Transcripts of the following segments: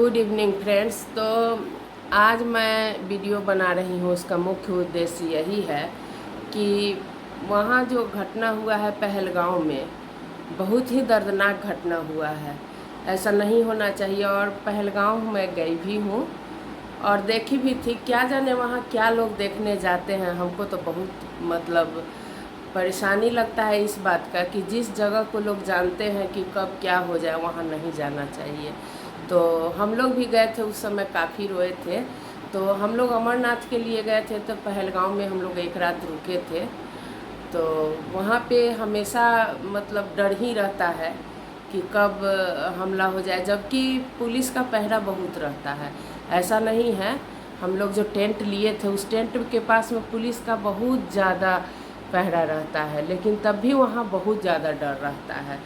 Good evening friends. तो आज मैं वीडियो बना रही हूँ, उसका मुख्य उद्देश्य यही है कि वहाँ जो घटना हुआ है पहलगाँव में, बहुत ही दर्दनाक घटना हुआ है। ऐसा नहीं होना चाहिए। और पहलगाँव मैं गई भी हूँ और देखी भी थी। क्या जाने वहाँ क्या लोग देखने जाते हैं। हमको तो बहुत परेशानी लगता है इस बात का कि जिस जगह को लोग जानते हैं कि कब क्या हो जाए, वहाँ नहीं जाना चाहिए। तो हम लोग भी गए थे, उस समय काफ़ी रोए थे। तो हम लोग अमरनाथ के लिए गए थे, तो पहलगाँव में हम लोग एक रात रुके थे। तो वहाँ पे हमेशा डर ही रहता है कि कब हमला हो जाए, जबकि पुलिस का पहरा बहुत रहता है। ऐसा नहीं है। हम लोग जो टेंट लिए थे, उस टेंट के पास में पुलिस का बहुत ज़्यादा पहरा रहता है, लेकिन तब भी वहाँ बहुत ज़्यादा डर रहता है।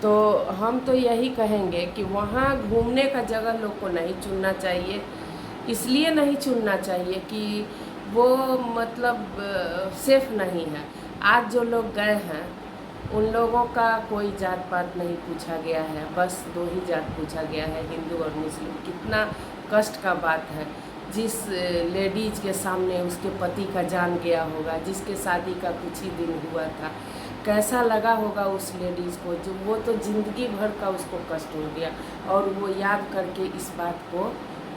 तो हम तो यही कहेंगे कि वहाँ घूमने का जगह लोग को नहीं चुनना चाहिए। इसलिए नहीं चुनना चाहिए कि वो सेफ़ नहीं है। आज जो लोग गए हैं उन लोगों का कोई जात पात नहीं पूछा गया है, बस दो ही जात पूछा गया है, हिंदू और मुस्लिम। कितना कष्ट का बात है। जिस लेडीज़ के सामने उसके पति का जान गया होगा, जिसके शादी का कुछ ही दिन हुआ था, कैसा लगा होगा उस लेडीज़ को। जो वो तो ज़िंदगी भर का उसको कष्ट हो गया और वो याद करके इस बात को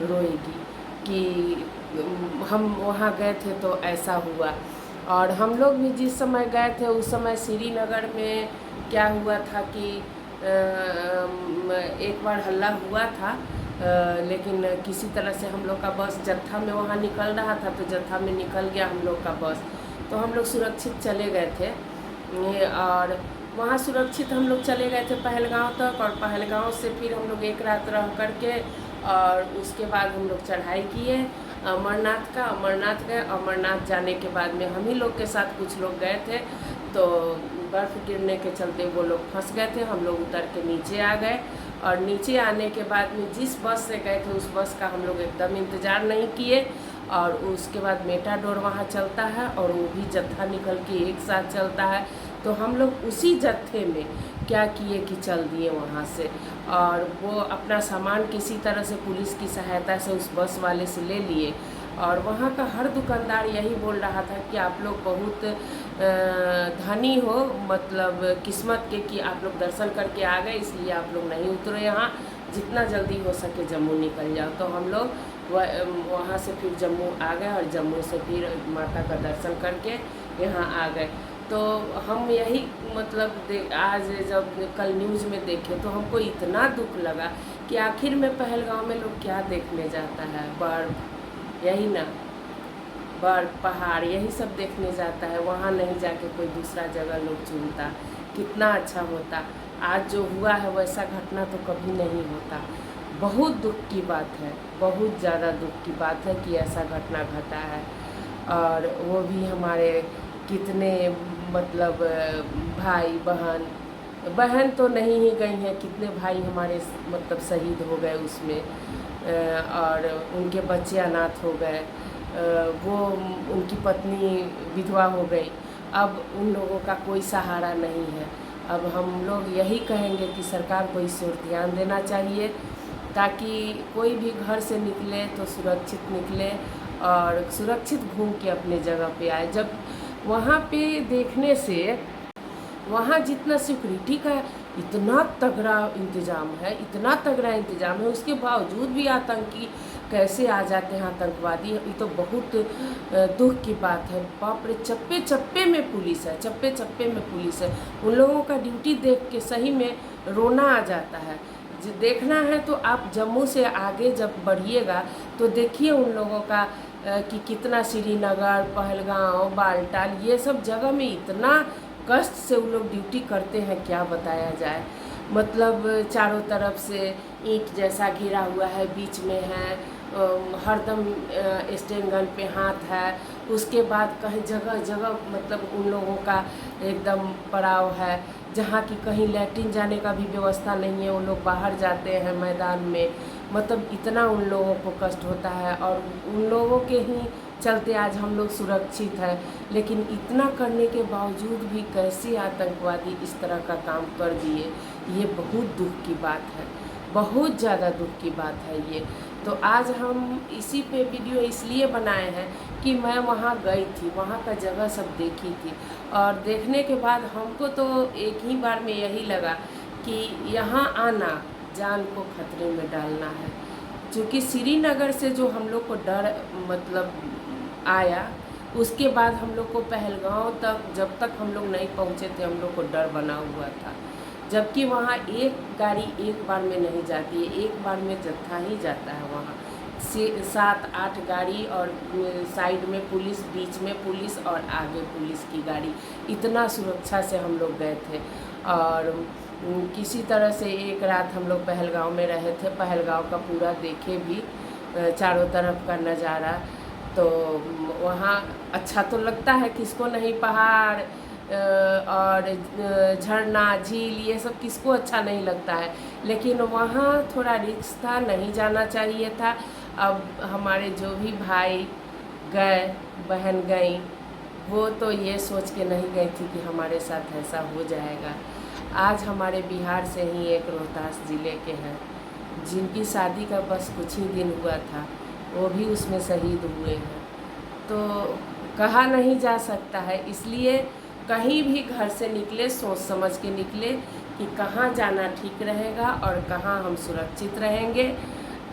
रोएगी कि हम वहाँ गए थे तो ऐसा हुआ। और हम लोग भी जिस समय गए थे उस समय श्रीनगर में क्या हुआ था कि एक बार हल्ला हुआ था, लेकिन किसी तरह से हम लोग का बस जत्था में वहाँ निकल रहा था, तो जत्था में निकल गया हम लोग का बस। तो हम लोग सुरक्षित चले गए थे और वहाँ सुरक्षित हम लोग चले गए थे पहलगाँव तक। और पहलगाँव से फिर हम लोग एक रात रह करके और उसके बाद हम लोग चढ़ाई किए अमरनाथ का। अमरनाथ गए। अमरनाथ जाने के बाद में हम ही लोग के साथ कुछ लोग गए थे, तो बर्फ़ गिरने के चलते वो लोग फंस गए थे। हम लोग उतर के नीचे आ गए और नीचे आने के बाद में जिस बस से गए थे उस बस का हम लोग एकदम इंतज़ार नहीं किए। और उसके बाद मेटाडोर वहाँ चलता है और वो भी जत्था निकल के एक साथ चलता है। तो हम लोग उसी जत्थे में क्या किए कि चल दिए वहाँ से, और वो अपना सामान किसी तरह से पुलिस की सहायता से उस बस वाले से ले लिए। और वहाँ का हर दुकानदार यही बोल रहा था कि आप लोग बहुत धनी हो, किस्मत के कि आप लोग दर्शन करके आ गए, इसलिए आप लोग नहीं उतरे यहाँ। जितना जल्दी हो सके जम्मू निकल जाओ। तो हम लोग वहाँ से फिर जम्मू आ गए और जम्मू से फिर माता का दर्शन करके यहाँ आ गए। तो हम यही आज जब कल न्यूज़ में देखे तो हमको इतना दुख लगा कि आखिर में पहलगाँव में लोग क्या देखने जाता है। बर्फ़, यही ना, बर्फ़, पहाड़, यही सब देखने जाता है। वहाँ नहीं जाके कोई दूसरा जगह लोग चुनता, कितना अच्छा होता। आज जो हुआ है वैसा घटना तो कभी नहीं होता। बहुत दुख की बात है, बहुत ज़्यादा दुख की बात है कि ऐसा घटना घटा है। और वो भी हमारे कितने भाई बहन तो नहीं ही गई हैं, कितने भाई हमारे शहीद हो गए उसमें, और उनके बच्चे अनाथ हो गए। वो उनकी पत्नी विधवा हो गई। अब उन लोगों का कोई सहारा नहीं है। अब हम लोग यही कहेंगे कि सरकार को इस ओर ध्यान देना चाहिए, ताकि कोई भी घर से निकले तो सुरक्षित निकले और सुरक्षित घूम के अपने जगह पे आए। जब वहाँ पे देखने से वहाँ जितना सिक्योरिटी का इतना तगड़ा इंतज़ाम है, इतना तगड़ा इंतज़ाम है, उसके बावजूद भी आतंकी कैसे आ जाते हैं आतंकवादी। ये तो बहुत दुख की बात है। बाप रे, चप्पे चप्पे में पुलिस है, चप्पे चप्पे में पुलिस है। उन लोगों का ड्यूटी देख के सही में रोना आ जाता है। देखना है तो आप जम्मू से आगे जब बढ़िएगा तो देखिए उन लोगों का कि कितना श्रीनगर, पहलगाँव, बालटाल, ये सब जगह में इतना कष्ट से वो लोग ड्यूटी करते हैं, क्या बताया जाए। चारों तरफ से ईंट जैसा घिरा हुआ है, बीच में है हरदम स्टेन गन पे हाथ है। उसके बाद कहीं जगह जगह उन लोगों का एकदम पड़ाव है, जहाँ की कहीं लैट्रिन जाने का भी व्यवस्था नहीं है। वो लोग बाहर जाते हैं मैदान में। इतना उन लोगों को कष्ट होता है और उन लोगों के ही चलते आज हम लोग सुरक्षित हैं। लेकिन इतना करने के बावजूद भी कैसे आतंकवादी इस तरह का काम कर दिए, ये बहुत दुख की बात है। बहुत ज़्यादा दुख की बात है ये। तो आज हम इसी पे वीडियो इसलिए बनाए हैं कि मैं वहाँ गई थी, वहाँ का जगह सब देखी थी, और देखने के बाद हमको तो एक ही बार में यही लगा कि यहाँ आना जान को खतरे में डालना है। क्योंकि श्रीनगर से जो हम लोग को डर मतलब आया, उसके बाद हम लोग को पहलगांव तक जब तक हम लोग नहीं पहुँचे थे हम लोग को डर बना हुआ था। जबकि वहाँ एक गाड़ी एक बार में नहीं जाती है, एक बार में जत्था ही जाता है वहाँ से 7-8 गाड़ी, और साइड में पुलिस, बीच में पुलिस और आगे पुलिस की गाड़ी। इतना सुरक्षा से हम लोग गए थे। और किसी तरह से एक रात हम लोग पहलगांव में रहे थे। पहलगांव का पूरा देखे भी चारों तरफ का नज़ारा। तो वहाँ अच्छा तो लगता है, किसको नहीं, पहाड़ और झरना, झील, ये सब किसको अच्छा नहीं लगता है। लेकिन वहाँ थोड़ा रिस्क था, नहीं जाना चाहिए था। अब हमारे जो भी भाई गए, बहन गई, वो तो ये सोच के नहीं गई थी कि हमारे साथ ऐसा हो जाएगा। आज हमारे बिहार से ही एक रोहतास ज़िले के हैं जिनकी शादी का बस कुछ ही दिन हुआ था, वो भी उसमें शहीद हुए हैं। तो कहा नहीं जा सकता है, इसलिए कहीं भी घर से निकले सोच समझ के निकले कि कहाँ जाना ठीक रहेगा और कहाँ हम सुरक्षित रहेंगे।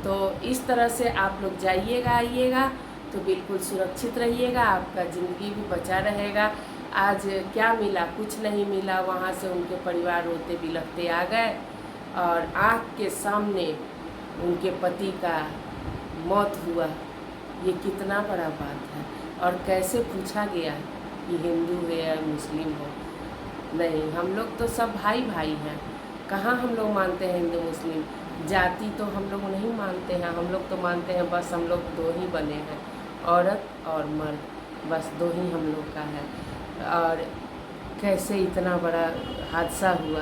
तो इस तरह से आप लोग जाइएगा, आइएगा तो बिल्कुल सुरक्षित रहिएगा, आपका ज़िंदगी भी बचा रहेगा। आज क्या मिला, कुछ नहीं मिला। वहाँ से उनके परिवार रोते बिलखते आ गए और आँख के सामने उनके पति का मौत हुआ। ये कितना बड़ा बात है। और कैसे पूछा गया कि हिंदू है या मुस्लिम हो। नहीं, हम लोग तो सब भाई भाई हैं। कहाँ हम लोग मानते हैं हिंदू मुस्लिम, जाति तो हम लोग नहीं मानते हैं। हम लोग तो मानते हैं बस हम लोग दो ही बने हैं, औरत और मर्द, बस दो ही हम लोग का है। और कैसे इतना बड़ा हादसा हुआ।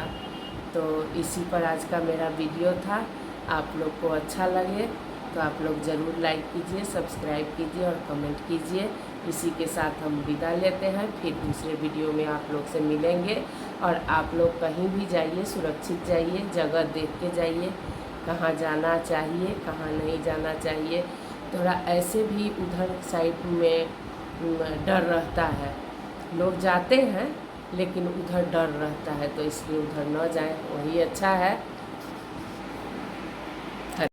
तो इसी पर आज का मेरा वीडियो था। आप लोग को अच्छा लगे तो आप लोग ज़रूर लाइक कीजिए, सब्सक्राइब कीजिए और कमेंट कीजिए। इसी के साथ हम विदा लेते हैं, फिर दूसरे वीडियो में आप लोग से मिलेंगे। और आप लोग कहीं भी जाइए सुरक्षित जाइए, जगह देख के जाइए, कहाँ जाना चाहिए कहाँ नहीं जाना चाहिए। थोड़ा ऐसे भी उधर साइड में डर रहता है, लोग जाते हैं लेकिन उधर डर रहता है, तो इसलिए उधर न जाएं, वही अच्छा है।